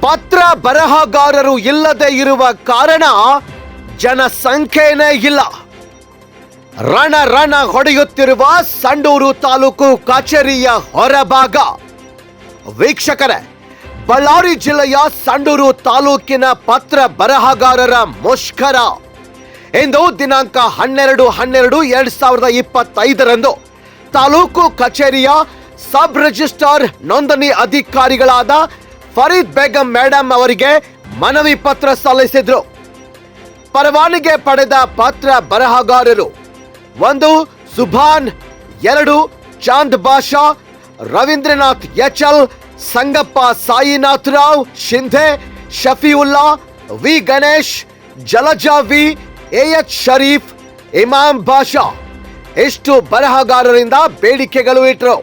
ಪತ್ರ ಬರಹಗಾರರು ಇಲ್ಲದೆ ಇರುವ ಕಾರಣ ಜನಸಂಖ್ಯೆನೇ ಇಲ್ಲ. ರಣ ಹೊಡೆಯುತ್ತಿರುವ ಸಂಡೂರು ತಾಲೂಕು ಕಚೇರಿಯ ಹೊರಭಾಗ. ವೀಕ್ಷಕರೇ, ಬಳ್ಳಾರಿ ಜಿಲ್ಲೆಯ ಸಂಡೂರು ತಾಲೂಕಿನ ಪತ್ರ ಬರಹಗಾರರ ಮುಷ್ಕರ ಇಂದು ದಿನಾಂಕ 12/12/2025 ತಾಲೂಕು ಕಚೇರಿಯ ಸಬ್ ರಿಜಿಸ್ಟ್ರಾರ್ ನೋಂದಣಿ ಅಧಿಕಾರಿಗಳಾದ ಫರೀದ್ ಬೇಗಂ ಮೇಡಮ್ ಅವರಿಗೆ ಮನವಿ ಪತ್ರ ಸಲ್ಲಿಸಿದ್ರು. ಪರವಾನಗಿ ಪಡೆದ ಪತ್ರ ಬರಹಗಾರರು 1 Subhan, 2 Chand Basha, Ravindranath HL, Sangappa Sainath Rao Shinde, Shafiulla, V Ganesh, Jalaja V, AH Sharif, Imam Basha ಇಷ್ಟು ಬರಹಗಾರರಿಂದ ಬೇಡಿಕೆಗಳು ಇಟ್ಟರು.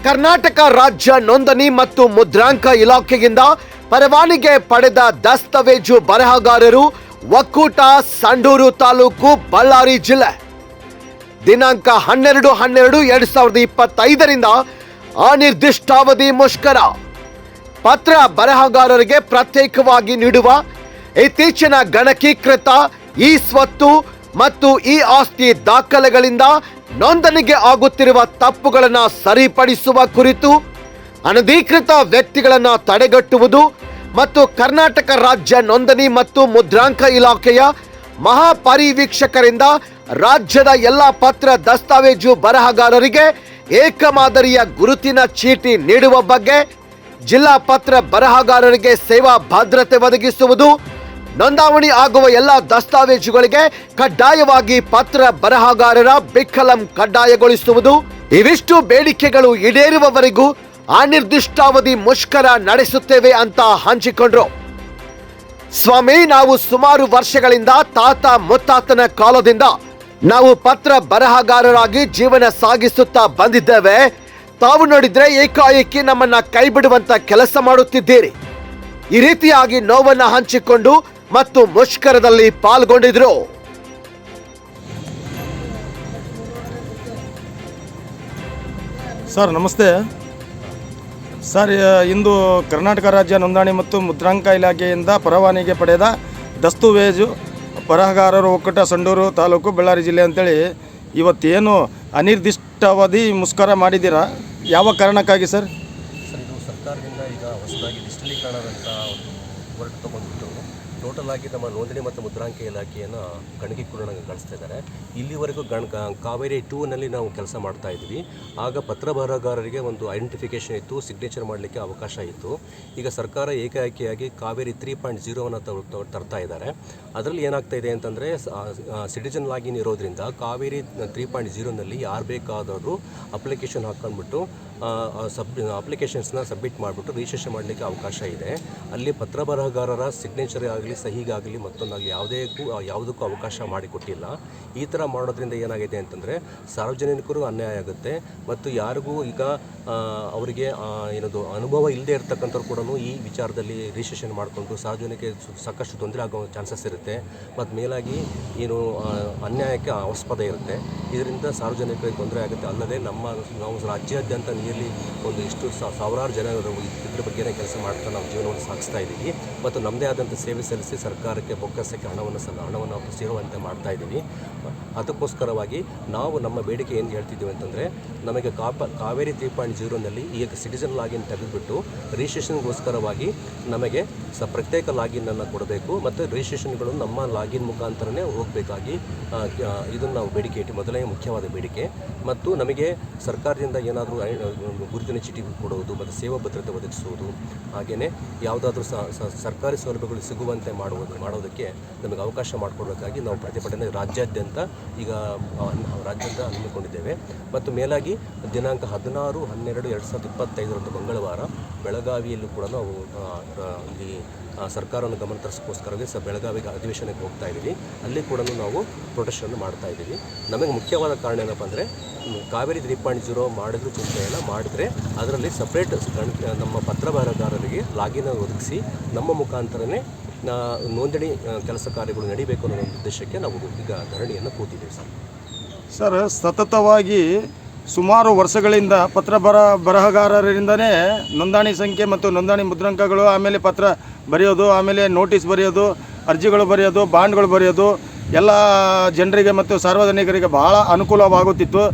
ಕರ್ನಾಟಕ ರಾಜ್ಯ ನೋಂದಣಿ ಮತ್ತು ಮುದ್ರಾಂಕ ಇಲಾಖೆಯಿಂದ ಪರವಾನಗಿ ಪಡೆದ ದಸ್ತಾವೇಜು ಬರಹಗಾರರು ಒಕ್ಕೂಟ ಸಂಡೂರು ತಾಲೂಕು ಬಳ್ಳಾರಿ ಜಿಲ್ಲೆ ದಿನಾಂಕ 12/12/2025 ಅನಿರ್ದಿಷ್ಟಾವಧಿ ಮುಷ್ಕರ. ಪತ್ರ ಬರಹಗಾರರಿಗೆ ಪ್ರತ್ಯೇಕವಾಗಿ ನೀಡುವ ಇತ್ತೀಚಿನ ಗಣಕೀಕೃತ ಈ ಸ್ವತ್ತು ಮತ್ತು ಈ ಆಸ್ತಿ ದಾಖಲೆಗಳಿಂದ ನೋಂದಣಿಗೆ ಆಗುತ್ತಿರುವ ತಪ್ಪುಗಳನ್ನು ಸರಿಪಡಿಸುವ ಕುರಿತು ಅನಧಿಕೃತ ವ್ಯಕ್ತಿಗಳನ್ನು ತಡೆಗಟ್ಟುವುದು ಮತ್ತು ಕರ್ನಾಟಕ ರಾಜ್ಯ ನೋಂದಣಿ ಮತ್ತು ಮುದ್ರಾಂಕ ಇಲಾಖೆಯ ಮಹಾಪರಿವೀಕ್ಷಕರಿಂದ ರಾಜ್ಯದ ಎಲ್ಲ ಪತ್ರ ದಸ್ತಾವೇಜು ಬರಹಗಾರರಿಗೆ ಏಕಮಾದರಿಯ ಗುರುತಿನ ಚೀಟಿ ನೀಡುವ ಬಗ್ಗೆ, ಜಿಲ್ಲಾ ಪತ್ರ ಬರಹಗಾರರಿಗೆ ಸೇವಾ ಭದ್ರತೆ ಒದಗಿಸುವುದು, ನೋಂದಾವಣಿ ಆಗುವ ಎಲ್ಲ ದಸ್ತಾವೇಜುಗಳಿಗೆ ಕಡ್ಡಾಯವಾಗಿ ಪತ್ರ ಬರಹಗಾರರ ಬಿಕ್ಕಲಂ ಕಡ್ಡಾಯಗೊಳಿಸುವುದು, ಇವಿಷ್ಟು ಬೇಡಿಕೆಗಳು ಈಡೇರುವವರೆಗೂ ಅನಿರ್ದಿಷ್ಟಾವಧಿ ಮುಷ್ಕರ ನಡೆಸುತ್ತೇವೆ ಅಂತ ಹಂಚಿಕೊಂಡ್ರು. ಸ್ವಾಮಿ, ನಾವು ಸುಮಾರು ವರ್ಷಗಳಿಂದ ತಾತ ಮುತ್ತಾತನ ಕಾಲದಿಂದ ನಾವು ಪತ್ರ ಬರಹಗಾರರಾಗಿ ಜೀವನ ಸಾಗಿಸುತ್ತಾ ಬಂದಿದ್ದೇವೆ. ತಾವು ನೋಡಿದ್ರೆ ಏಕಾಏಕಿ ನಮ್ಮನ್ನ ಕೈ ಬಿಡುವಂತ ಕೆಲಸ ಮಾಡುತ್ತಿದ್ದೀರಿ. ಈ ರೀತಿಯಾಗಿ ನೋವನ್ನ ಹಂಚಿಕೊಂಡು ಮತ್ತು ಮುಷ್ಕರದಲ್ಲಿ ಪಾಲ್ಗೊಂಡಿದ್ರು. ಸರ್ ನಮಸ್ತೆ ಸರ್, ಇಂದು ಕರ್ನಾಟಕ ರಾಜ್ಯ ನೋಂದಣಿ ಮತ್ತು ಮುದ್ರಾಂಕ ಇಲಾಖೆಯಿಂದ ಪರವಾನಗಿ ಪಡೆದ ದಸ್ತಾವೇಜು ಬರಹಗಾರರು ಒಕ್ಕೂಟ ಸಂಡೂರು ತಾಲೂಕು ಬಳ್ಳಾರಿ ಜಿಲ್ಲೆ ಅಂತೇಳಿ ಇವತ್ತೇನು ಅನಿರ್ದಿಷ್ಟಾವಧಿ ಮುಷ್ಕರ ಮಾಡಿದ್ದೀರಾ, ಯಾವ ಕಾರಣಕ್ಕಾಗಿ ಸರ್? ಸರ್, ಇದು ಸರ್ಕಾರದಿಂದ ಈಗ ಹೊಸದಾಗಿ ಡಿಜಿಟಲೀಕರಣದಂಥ ಹೊರಟು ತಗೊಂಡ್ಬಿಟ್ಟು ಟೋಟಲ್ ಆಗಿ ನಮ್ಮ ನೋಂದಣಿ ಮತ್ತು ಮುದ್ರಾಂಕ ಇಲಾಖೆಯನ್ನು ಗಣಕೀಕರಣಗೊಳಿಸ್ತಾ ಇದ್ದಾರೆ. ಇಲ್ಲಿವರೆಗೂ ಕಾವೇರಿ 2ನಲ್ಲಿ ನಾವು ಕೆಲಸ ಮಾಡ್ತಾ ಇದ್ವಿ. ಆಗ ಪತ್ರ ಬರಹಗಾರರಿಗೆ ಒಂದು ಐಡೆಂಟಿಫಿಕೇಷನ್ ಇತ್ತು, ಸಿಗ್ನೇಚರ್ ಮಾಡಲಿಕ್ಕೆ ಅವಕಾಶ ಇತ್ತು. ಈಗ ಸರ್ಕಾರ ಏಕಾಏಕಿಯಾಗಿ ಕಾವೇರಿ 3.0 ತರ್ತಾ ಇದ್ದಾರೆ. ಅದರಲ್ಲಿ ಏನಾಗ್ತಾ ಇದೆ ಅಂತಂದರೆ, ಸಿಟಿಜನ್ ಲಾಗಿನ್ ಇರೋದ್ರಿಂದ ಕಾವೇರಿ 3.0ನಲ್ಲಿ ಯಾರು ಬೇಕಾದವರು ಅಪ್ಲಿಕೇಶನ್ ಹಾಕ್ಕೊಂಡ್ಬಿಟ್ಟು ಅಪ್ಲಿಕೇಶನ್ಸ್ನ ಸಬ್ಮಿಟ್ ಮಾಡಿಬಿಟ್ಟು ರಿಜಿಸ್ಟ್ರೇಷನ್ ಮಾಡಲಿಕ್ಕೆ ಅವಕಾಶ ಇದೆ. ಅಲ್ಲಿ ಪತ್ರ ಬರಹಗಾರರ ಸಿಗ್ನೇಚರ್ ಆಗಲಿ, ಸಹಿಗಾಗಲಿ, ಮತ್ತೊಂದಾಗಲಿ ಯಾವುದಕ್ಕೂ ಅವಕಾಶ ಮಾಡಿಕೊಟ್ಟಿಲ್ಲ. ಈ ಥರ ಮಾಡೋದ್ರಿಂದ ಏನಾಗಿದೆ ಅಂತಂದರೆ ಸಾರ್ವಜನಿಕರು ಅನ್ಯಾಯ ಆಗುತ್ತೆ. ಮತ್ತು ಯಾರಿಗೂ ಈಗ ಅವರಿಗೆ ಏನದು ಅನುಭವ ಇಲ್ಲದೆ ಇರ್ತಕ್ಕಂಥವ್ರು ಕೂಡ ಈ ವಿಚಾರದಲ್ಲಿ ರಿಜಿಸ್ಟ್ರೇಷನ್ ಮಾಡಿಕೊಂಡು ಸಾರ್ವಜನಿಕರಿಗೆ ಸಾಕಷ್ಟು ತೊಂದರೆ ಆಗೋ ಚಾನ್ಸಸ್ ಇರುತ್ತೆ. ಮತ್ತು ಮೇಲಾಗಿ ಏನು ಅನ್ಯಾಯಕ್ಕೆ ಆಸ್ಪದ ಇರುತ್ತೆ. ಇದರಿಂದ ಸಾರ್ವಜನಿಕರಿಗೆ ತೊಂದರೆ ಆಗುತ್ತೆ. ಅಲ್ಲದೆ ನಾವು ರಾಜ್ಯಾದ್ಯಂತ ನಿಯರ್ಲಿ ಒಂದು ಇಷ್ಟು ಸಾವಿರಾರು ಜನ ಇದ್ರ ಬಗ್ಗೆ ಕೆಲಸ ಮಾಡ್ತಾ ನಾವು ಜೀವನವನ್ನು ಸಾಗಿಸ್ತಾ ಇದ್ದೀವಿ. ಮತ್ತು ನಮ್ಮದೇ ಆದಂಥ ಸೇವೆ ಸಲ್ಲಿಸಿ ಸರ್ಕಾರಕ್ಕೆ ಬೊಕ್ಕಸಕ್ಕೆ ಹಣವನ್ನು ಸೇರುವಂತೆ ಮಾಡ್ತಾ ಇದ್ದೀವಿ. ಅದಕ್ಕೋಸ್ಕರವಾಗಿ ನಾವು ನಮ್ಮ ಬೇಡಿಕೆ ಏನು ಹೇಳ್ತಿದ್ದೀವಿ ಅಂತಂದರೆ, ನಮಗೆ ಕಾವೇರಿ 3.0ನಲ್ಲಿ ಈಗ ಸಿಟಿಜನ್ ಲಾಗಿನ್ ತೆಗೆದುಬಿಟ್ಟು ರಿಜಿಸ್ಟ್ರೇಷನ್ಗೋಸ್ಕರವಾಗಿ ನಮಗೆ ಪ್ರತ್ಯೇಕ ಲಾಗಿನನ್ನು ಕೊಡಬೇಕು ಮತ್ತು ರಿಜಿಸ್ಟ್ರೇಷನ್ಗಳು ನಮ್ಮ ಲಾಗಿನ್ ಮುಖಾಂತರನೇ ಹೋಗಬೇಕಾಗಿ ಇದನ್ನು ನಾವು ಬೇಡಿಕೆ ಇಟ್ಟು ಮೊದಲನೇ ಮುಖ್ಯವಾದ ಬೇಡಿಕೆ. ಮತ್ತು ನಮಗೆ ಸರ್ಕಾರದಿಂದ ಏನಾದರೂ ಗುರುತಿನ ಚೀಟಿ ಕೊಡುವುದು ಮತ್ತು ಸೇವಾ ಭದ್ರತೆ ಒದಗಿಸುವುದು, ಹಾಗೆಯೇ ಯಾವುದಾದ್ರೂ ಸರ್ಕಾರಿ ಸೌಲಭ್ಯಗಳು ಸಿಗುವಂತೆ ಮಾಡೋದಕ್ಕೆ ನಮಗೆ ಅವಕಾಶ ಮಾಡಿಕೊಡ್ಬೇಕಾಗಿ ನಾವು ಪ್ರತಿಭಟನೆ ರಾಜ್ಯಾದ್ಯಂತ ಹಮ್ಮಿಕೊಂಡಿದ್ದೇವೆ. ಮತ್ತು ಮೇಲಾಗಿ ದಿನಾಂಕ 16/12/2025 ಮಂಗಳವಾರ ಬೆಳಗಾವಿಯಲ್ಲೂ ಕೂಡ ನಾವು ಇಲ್ಲಿ ಸರ್ಕಾರವನ್ನು ಗಮನ ತರಿಸೋಕ್ಕೋಸ್ಕರವೇ ಬೆಳಗಾವಿಗೆ ಅಧಿವೇಶನಕ್ಕೆ ಹೋಗ್ತಾ ಇದ್ದೀವಿ. ಅಲ್ಲಿ ಕೂಡ ನಾವು ಪ್ರೊಟೆಸ್ಟನ್ನು ಮಾಡ್ತಾ ಇದ್ದೀವಿ. ನಮಗೆ ಮುಖ್ಯವಾದ ಕಾರಣ ಏನಪ್ಪ ಅಂದರೆ, ಕಾವೇರಿ 3.0 ಮಾಡಿದ್ರೂ ಚಿಂತೆ ಇಲ್ಲ, ಮಾಡಿದರೆ ಅದರಲ್ಲಿ ಸಪ್ರೇಟ್ ನಮ್ಮ ಪತ್ರ ಬರಹಗಾರರಿಗೆ ಲಾಗಿನ್ ಒದಗಿಸಿ ನಮ್ಮ ಮುಖಾಂತರನೇ ನೋಂದಣಿ ಕೆಲಸ ಕಾರ್ಯಗಳು ನಡೀಬೇಕು ಅನ್ನೋ ಒಂದು ಉದ್ದೇಶಕ್ಕೆ ನಾವು ಈಗ ಧರಣಿಯನ್ನು ಕೂತಿದ್ದೀವಿ. ಸರ್, ಸತತವಾಗಿ ಸುಮಾರು ವರ್ಷಗಳಿಂದ ಬರಹಗಾರರಿಂದನೇ ನೋಂದಣಿ ಸಂಖ್ಯೆ ಮತ್ತು ನೋಂದಣಿ ಮುದ್ರಾಂಕಗಳು, ಆಮೇಲೆ ಪತ್ರ ಬರೆಯೋದು, ಆಮೇಲೆ ನೋಟಿಸ್ ಬರೆಯೋದು, ಅರ್ಜಿಗಳು ಬರೆಯೋದು, ಬಾಂಡ್ಗಳು ಬರೆಯೋದು ಎಲ್ಲ ಜನರಿಗೆ ಮತ್ತು ಸಾರ್ವಜನಿಕರಿಗೆ ಬಹಳ ಅನುಕೂಲವಾಗುತ್ತಿತ್ತು.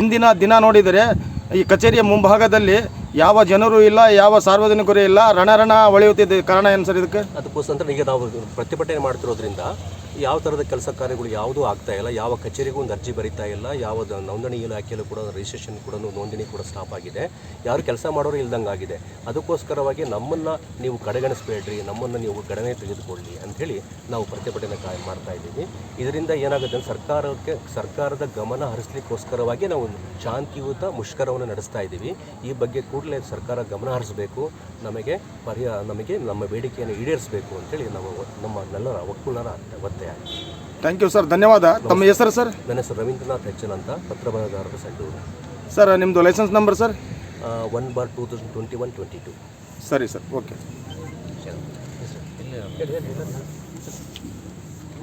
ಇಂದಿನ ದಿನ ನೋಡಿದರೆ ಈ ಕಚೇರಿಯ ಮುಂಭಾಗದಲ್ಲಿ ಯಾವ ಜನರು ಇಲ್ಲ, ಯಾವ ಸಾರ್ವಜನಿಕರು ಇಲ್ಲ, ರಣ ಹೊಳೆಯುತ್ತಿದೆ. ಕಾರಣ ಏನು ಸರ್ ಇದಕ್ಕೆ? ಅದಕ್ಕೋಸ್ಕರ ಈಗ ನಾವು ಪ್ರತಿಭಟನೆ ಮಾಡ್ತಿರೋದ್ರಿಂದ ಯಾವ ಥರದ ಕೆಲಸ ಕಾರ್ಯಗಳು ಯಾವುದೂ ಆಗ್ತಾ ಇಲ್ಲ. ಯಾವ ಕಚೇರಿಗೂ ಒಂದು ಅರ್ಜಿ ಬರೀತಾ ಇಲ್ಲ. ಯಾವ ನೋಂದಣಿ ಇಲಾಖೆಯಲ್ಲೂ ಕೂಡ ರಿಜಿಸ್ಟ್ರೇಷನ್ ಕೂಡ ನೋಂದಣಿ ಕೂಡ ಸ್ಟಾಪ್ ಆಗಿದೆ. ಯಾರು ಕೆಲಸ ಮಾಡೋರು ಇಲ್ದಂಗೆ ಆಗಿದೆ. ಅದಕ್ಕೋಸ್ಕರವಾಗಿ ನಮ್ಮನ್ನು ನೀವು ಕಡೆಗಣಿಸಬೇಡ್ರಿ, ನಮ್ಮನ್ನು ನೀವು ಗಣನೆ ತೆಗೆದುಕೊಳ್ಳಿ ಅಂಥೇಳಿ ನಾವು ಪ್ರತಿಭಟನೆ ಮಾಡ್ತಾ ಇದ್ದೀವಿ. ಇದರಿಂದ ಏನಾಗುತ್ತೆ ಅಂದರೆ ಸರ್ಕಾರದ ಗಮನ ಹರಿಸಲಿಕ್ಕೋಸ್ಕರವಾಗಿ ನಾವು ಶಾಂತಿಯುತ ಮುಷ್ಕರವನ್ನು ನಡೆಸ್ತಾ ಇದ್ದೀವಿ. ಈ ಬಗ್ಗೆ ಕೂಡಲೇ ಸರ್ಕಾರ ಗಮನ ಹರಿಸಬೇಕು, ನಮಗೆ ನಮ್ಮ ಬೇಡಿಕೆಯನ್ನು ಈಡೇರಿಸಬೇಕು ಅಂತೇಳಿ ನಾವು ನಮ್ಮೆಲ್ಲರ ಒಕ್ಕೂಲರ ಒತ್ತಾಯ. ಥ್ಯಾಂಕ್ ಯು ಸರ್, ಧನ್ಯವಾದ. ತಮ್ಮ ಹೆಸರು ಸರ್? ನನ್ನ ಹೆಸರು ರವೀಂದ್ರನಾಥ್ ಹೆಚ್ಚನ್ ಅಂತ, ಪತ್ರ ಬರಹಗಾರರು ಸಂಡೂರು. ಸರ್ ನಿಮ್ಮದು ಲೈಸೆನ್ಸ್ ನಂಬರ್ ಸರ್? 1/2021-22. ಸರಿ ಸರ್, ಓಕೆ.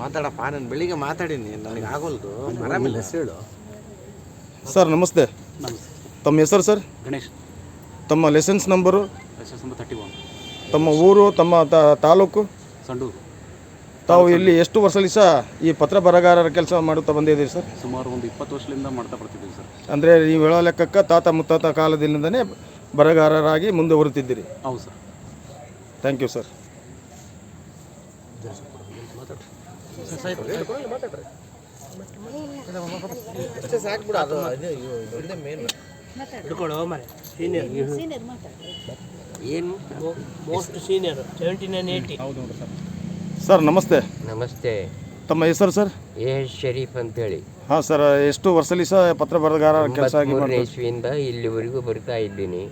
ಮಾತಾಡಪ್ಪ, ನಾನು ಬೆಳಿಗ್ಗೆ ಮಾತಾಡೀನಿ, ನನಗೆ ಆಗೋಲ್ದು, ಆರಾಮಿಲ್ಲ. ಹೇಳು ಸರ್ ನಮಸ್ತೆ. ತಮ್ಮ ಹೆಸರು ಸರ್? ಗಣೇಶ್. ತಮ್ಮ ಲೈಸೆನ್ಸ್ ನಂಬರು? Licence number 31. ತಮ್ಮ ಊರು, ತಮ್ಮ ತಾಲೂಕು? ಸಂಡೂರು. ತಾವು ಇಲ್ಲಿ ಎಷ್ಟು ವರ್ಷದಲ್ಲಿ ಸಹ ಈ ಪತ್ರ ಬರಹಗಾರರ ಕೆಲಸ ಮಾಡುತ್ತಾ ಬಂದಿದ್ದೀರಿ ಸರ್? ಸುಮಾರು ಒಂದು 20 ವರ್ಷದಿಂದ ಮಾಡ್ತಾ ಬರ್ತಿದ್ದೀವಿ ಸರ್. ಅಂದರೆ ನೀವು ಹೇಳೋ ಲೆಕ್ಕಕ್ಕೆ ತಾತ ಮುತ್ತಾತ ಕಾಲದಿಂದನೇ ಬರಹಗಾರರಾಗಿ ಮುಂದುವರಿತಿದ್ದೀರಿ? ಹೌದು ಸರ್. Thank you sir. ಸಾಕ್ಬಿಡು, ಅದು ಇದೊಂದೇ ಮೇನ್. ಹಿಡ್ಕೊಳ್ಳೋ ಮರೆ ಸೀನಿಯರ್ ಏನು ಮೋಸ್ಟ್ ಸೀನಿಯರ್ 79-80. ಹೌದು ನೋಡಿ ಸರ್. ಸರ್ ನಮಸ್ತೆ. ನಮಸ್ತೆ. ತಮ್ಮ ಹೆಸರು ಸರ್? ಶರೀಫ್ ಅಂತೇಳಿ. ಹಾಂ ಸರ್, ಎಷ್ಟು ವರ್ಷದಲ್ಲಿ ಸಹ ಪತ್ರ ಬರಹಗಾರ ಕೆಲಸ ಆಗಿ ಇಸ್ವಿಯಿಂದ ಇಲ್ಲಿವರೆಗೂ ಬರ್ತಾ ಇದ್ದೀನಿ.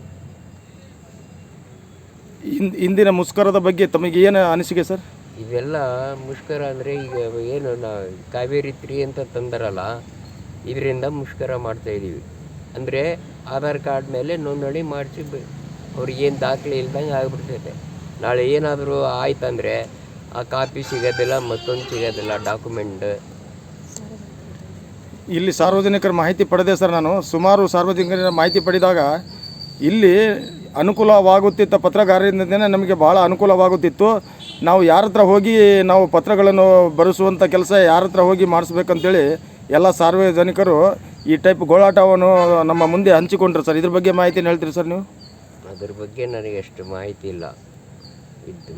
ಇಂದಿನ ಮುಷ್ಕರದ ಬಗ್ಗೆ ತಮಗೆ ಏನು ಅನಿಸಿಕೆ ಸರ್? ಇವೆಲ್ಲ ಮುಷ್ಕರ ಅಂದರೆ ಈಗ ಏನು ಕಾವೇರಿ 3 ಅಂತ ತಂದರಲ್ಲ, ಇದರಿಂದ ಮುಷ್ಕರ ಮಾಡ್ತಾಯಿದ್ದೀವಿ. ಅಂದರೆ ಆಧಾರ್ ಕಾರ್ಡ್ ಮೇಲೆ ನೋಂದಣಿ ಮಾಡಿಸಿ ಅವ್ರಿಗೇನು ದಾಖಲೆ ಇಲ್ದಂಗೆ ಆಗಿಬಿಡ್ತೈತೆ. ನಾಳೆ ಏನಾದರೂ ಆಯ್ತಂದರೆ ಆ ಕಾಪಿ ಸಿಗೋದಿಲ್ಲ, ಮತ್ತೊಂದು ಸಿಗೋದಿಲ್ಲ ಡಾಕ್ಯುಮೆಂಟ್. ಇಲ್ಲಿ ಸಾರ್ವಜನಿಕರ ಮಾಹಿತಿ ಪಡೆದೆ ಸರ್. ನಾನು ಸುಮಾರು ಸಾರ್ವಜನಿಕರ ಮಾಹಿತಿ ಪಡೆದಾಗ ಇಲ್ಲಿ ಅನುಕೂಲವಾಗುತ್ತಿತ್ತು, ಪತ್ರಗಾರರಿಂದನೇ ನಮಗೆ ಭಾಳ ಅನುಕೂಲವಾಗುತ್ತಿತ್ತು. ನಾವು ಯಾರ ಹತ್ರ ಹೋಗಿ ನಾವು ಪತ್ರಗಳನ್ನು ಬರೆಸುವಂಥ ಕೆಲಸ ಯಾರ ಹತ್ರ ಹೋಗಿ ಮಾಡಿಸ್ಬೇಕಂತೇಳಿ ಎಲ್ಲ ಸಾರ್ವಜನಿಕರು ಈ ಟೈಪ್ ಗೋಳಾಟವನ್ನು ನಮ್ಮ ಮುಂದೆ ಹಂಚಿಕೊಂಡ್ರು ಸರ್. ಇದ್ರ ಬಗ್ಗೆ ಮಾಹಿತಿನ ಹೇಳ್ತೀರಿ ಸರ್ ನೀವು? ಅದ್ರ ಬಗ್ಗೆ ನನಗೆ ಅಷ್ಟು ಮಾಹಿತಿ ಇಲ್ಲ ಇದ್ದು.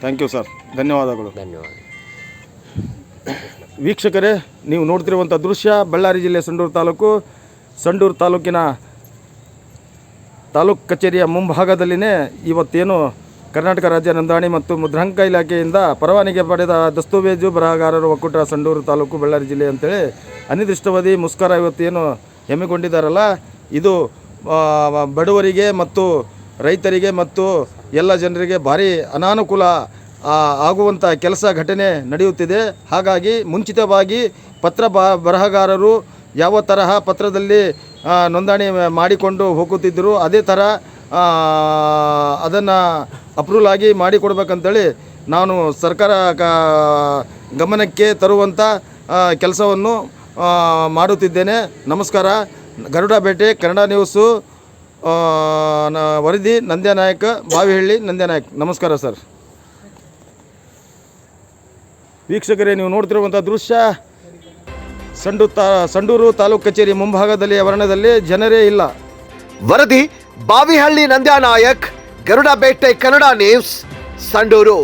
ಥ್ಯಾಂಕ್ ಯು ಸರ್, ಧನ್ಯವಾದಗಳು. ಧನ್ಯವಾದ. ವೀಕ್ಷಕರೇ, ನೀವು ನೋಡ್ತಿರುವಂಥ ದೃಶ್ಯ ಬಳ್ಳಾರಿ ಜಿಲ್ಲೆ ಸಂಡೂರು ತಾಲೂಕಿನ ತಾಲೂಕು ಕಚೇರಿಯ ಮುಂಭಾಗದಲ್ಲಿನೇ ಇವತ್ತೇನು ಕರ್ನಾಟಕ ರಾಜ್ಯ ನೋಂದಣಿ ಮತ್ತು ಮುದ್ರಾಂಕ ಇಲಾಖೆಯಿಂದ ಪರವಾನಗಿ ಪಡೆದ ದಸ್ತಾವೇಜು ಬರಹಗಾರರು ಒಕ್ಕೂಟ ಸಂಡೂರು ತಾಲೂಕು ಬಳ್ಳಾರಿ ಜಿಲ್ಲೆ ಅಂತೇಳಿ ಅನಿರ್ದಿಷ್ಟಾವಧಿ ಮುಷ್ಕರ ಇವತ್ತೇನು ಹೆಮ್ಮೆಗೊಂಡಿದ್ದಾರಲ್ಲ, ಇದು ಬಡವರಿಗೆ ಮತ್ತು ರೈತರಿಗೆ ಮತ್ತು ಎಲ್ಲ ಜನರಿಗೆ ಭಾರಿ ಅನಾನುಕೂಲ ಆಗುವಂಥ ಕೆಲಸ ಘಟನೆ ನಡೆಯುತ್ತಿದೆ. ಹಾಗಾಗಿ ಮುಂಚಿತವಾಗಿ ಬರಹಗಾರರು ಯಾವ ತರಹ ಪತ್ರದಲ್ಲಿ ನೋಂದಣಿ ಮಾಡಿಕೊಂಡು ಹೋಗುತ್ತಿದ್ದರು, ಅದೇ ಥರ ಅದನ್ನು ಅಪ್ರೂವಲ್ ಆಗಿ ಮಾಡಿಕೊಡ್ಬೇಕಂತೇಳಿ ನಾನು ಸರ್ಕಾರ ಗಮನಕ್ಕೆ ತರುವಂಥ ಕೆಲಸವನ್ನು ಮಾಡುತ್ತಿದ್ದೇನೆ. ನಮಸ್ಕಾರ. ಗರುಡ ಬೇಟೆ ಕನ್ನಡ ನ್ಯೂಸು ವರದಿ ನಂದ್ಯಾನಾಯಕ್, ಬಾವಿಹಳ್ಳಿ ನಂದ್ಯಾನಾಯಕ್. ನಮಸ್ಕಾರ ಸರ್. ವೀಕ್ಷಕರೇ, ನೀವು ನೋಡ್ತಿರುವಂಥ ದೃಶ್ಯ ಸಂಡೂರು ತಾಲೂಕು ಕಚೇರಿ ಮುಂಭಾಗದಲ್ಲಿ ಆವರಣದಲ್ಲಿ ಜನರೇ ಇಲ್ಲ. ವರದಿ ಬಾವಿಹಳ್ಳಿ ನಂದ್ಯಾನಾಯಕ್, ಗರುಡ ಬೇಟೆ ಕನ್ನಡ ನ್ಯೂಸ್, ಸಂಡೂರು.